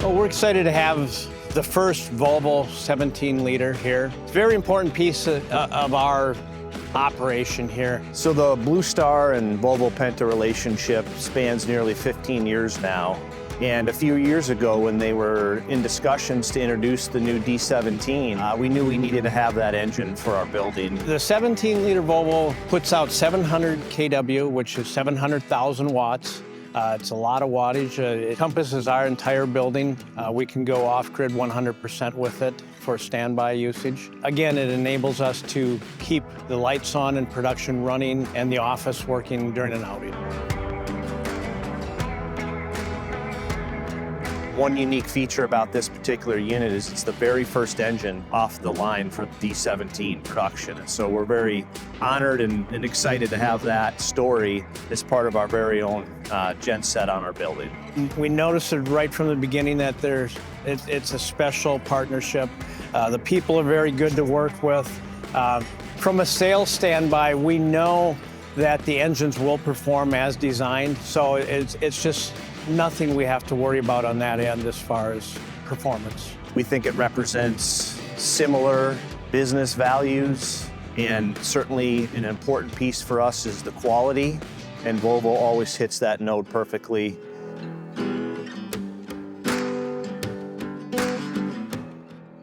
Well, we're excited to have the first Volvo 17-liter here. It's a very important piece of our operation here. So the Blue Star and Volvo Penta relationship spans nearly 15 years now. And a few years ago, when they were in discussions to introduce the new D17, we knew we needed to have that engine for our building. The 17-liter Volvo puts out 700 kW, which is 700,000 watts. It's a lot of wattage. It encompasses our entire building. We can go off-grid 100% with it for standby usage. Again, it enables us to keep the lights on and production running and the office working during an outage. One unique feature about this particular unit is it's the very first engine off the line for D17 production. And so we're very honored and excited to have that story as part of our very own gen set on our building. We noticed it right from the beginning that it's a special partnership. The people are very good to work with. From a sales standby, we know that the engines will perform as designed, so it's just nothing we have to worry about on that end as far as performance. We think it represents similar business values, and certainly an important piece for us is the quality, and Volvo always hits that note perfectly.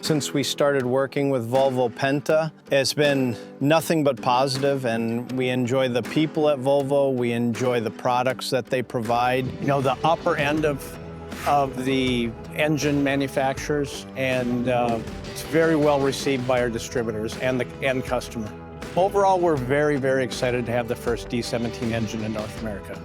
Since we started working with Volvo Penta, it's been nothing but positive, and we enjoy the people at Volvo, we enjoy the products that they provide. You know, the upper end of the engine manufacturers, and it's very well received by our distributors and the end customer. Overall, we're very, very excited to have the first D17 engine in North America.